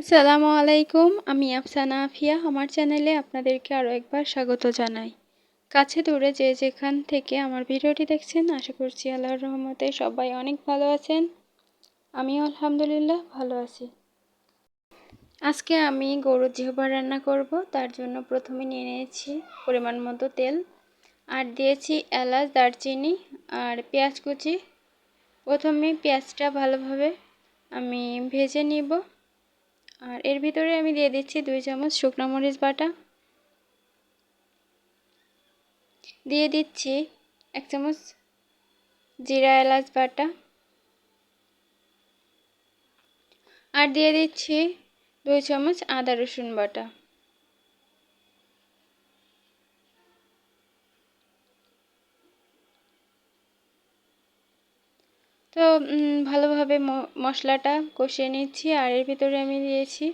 আসসালামু আলাইকুম, আমি আফসানা আফিয়া। আমার চ্যানেলে আপনাদেরকে আরও একবার স্বাগত জানাই। কাছে দূরে যে যেখান থেকে আমার ভিডিওটি দেখছেন, আশা করছি আল্লাহর রহমতে সবাই অনেক ভালো আছেন। আমিও আলহামদুলিল্লাহ ভালো আছি। আজকে আমি গরুর জিহ্বা রান্না করব। তার জন্য প্রথমে নিয়ে নিয়েছি পরিমাণ মতো তেল, আর দিয়েছি এলাচ, দারচিনি আর পেঁয়াজ কুচি। প্রথমে পেঁয়াজটা ভালোভাবে আমি ভেজে নিব। আর এর ভিতরে আমি দিয়ে দিচ্ছি 2 চামচ শুকনো মরিচ বাটা, দিয়ে দিচ্ছি 1 চামচ জিরা এলাচ বাটা, আর দিয়ে দিচ্ছি 2 চামচ আদা রসুন বাটা। তো ভালোভাবে মশলাটা কষিয়ে নিচ্ছি। আর এর ভিতরে আমি দিয়েছি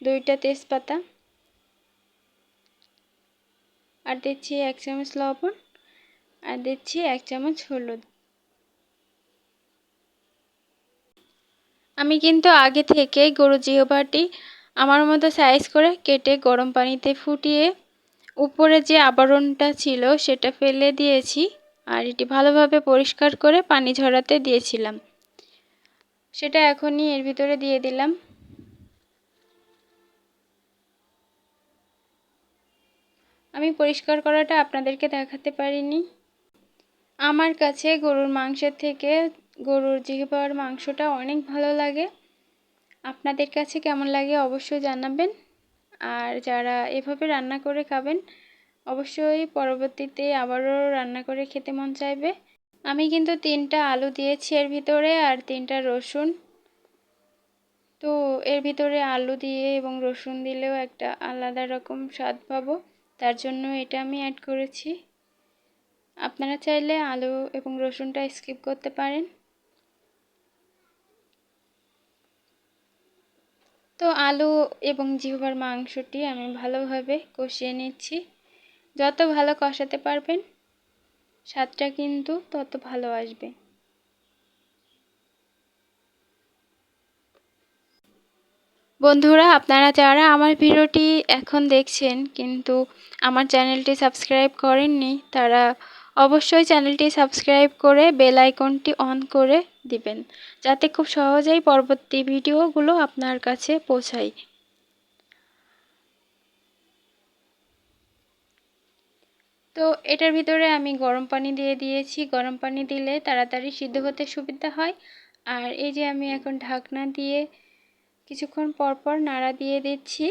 2টা তেজপাতা, আর দিচ্ছি 1 চামচ লবণ, আর দিচ্ছি 1 চামচ হলুদ। আমি কিন্তু আগে থেকে গরুর জিহ্বাটি আমার মতো সাইজ করে কেটে গরম পানিতে ফুটিয়ে উপরে যে আবরণটা ছিল সেটা ফেলে দিয়েছি, আর এটি ভালোভাবে পরিষ্কার করে পানি ঝরাতে দিয়েছিলাম। সেটা এখনই এর ভিতরে দিয়ে দিলাম। আমি পরিষ্কার করাটা আপনাদেরকে দেখাতে পারিনি। আমার কাছে গরুর মাংসের থেকে গরুর জিহ্বার মাংসটা অনেক ভালো লাগে। আপনাদের কাছে কেমন লাগে অবশ্যই জানাবেন। আর যারা এভাবে রান্না করে খাবেন, অবশ্যই পরবর্তীতে আবারও রান্না করে খেতে মন চাইবে। আমি কিন্তু 3টা আলু দিয়েছি এর ভিতরে, আর 3টা রসুন। তো এর ভিতরে আলু দিয়ে এবং রসুন দিলেও একটা আলাদা রকম স্বাদ পাবো, তার জন্য এটা আমি অ্যাড করেছি। আপনারা চাইলে আলু এবং রসুনটা স্কিপ করতে পারেন। তো আলু এবং জিহ্বার মাংসটি আমি ভালোভাবে কষিয়ে নিচ্ছি। যত ভালো কষাতে পারবেন, স্বাদটা কিন্তু তত ভালো আসবে। বন্ধুরা, আপনারা যারা আমার ভিডিওটি এখন দেখছেন কিন্তু আমার চ্যানেলটি সাবস্ক্রাইব করেননি, তারা অবশ্যই চ্যানেলটি সাবস্ক্রাইব করে বেল আইকনটি অন করে দিবেন, যাতে খুব সহজেই পরবর্তী ভিডিওগুলো আপনার কাছে পৌঁছায়। তো এটার ভিতরে আমি গরম পানি দিয়ে দিয়েছি। গরম পানি দিলে তাড়াতাড়ি সিদ্ধ হতে সুবিধা হয়। আর এই যে আমি এখন ঢাকনা দিয়ে কিছুক্ষণ পর পর নাড়া দিয়ে দিচ্ছি।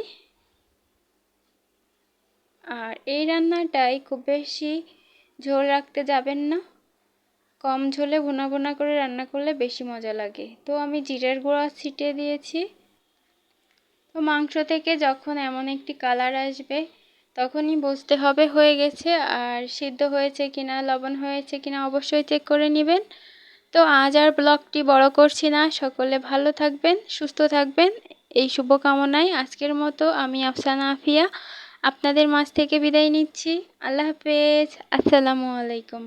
আর এই রান্নাটাই খুব বেশি ঝোল রাখতে যাবেন না, কম ঝোলে ভুনা ভুনা করে রান্না করলে বেশি মজা লাগে। তো আমি জিরের গুঁড়া ছিটিয়ে দিয়েছি। তো মাংস থেকে যখন এমন একটি কালার আসবে, তখনই বুঝতে হবে হয়ে গেছে। আর সিদ্ধ হয়েছে কিনা, লবণ হয়েছে কিনা অবশ্যই চেক করে নেবেন। তো আজ আর ব্লগটি বড় করছি না। সকলে ভালো থাকবেন, সুস্থ থাকবেন, এই শুভকামনায় আজকের মতো আমি আফসানা আফিয়া আপনাদের মাঝ থেকে বিদায় নিচ্ছি। আল্লাহ হাফেজ। আসসালামু আলাইকুম।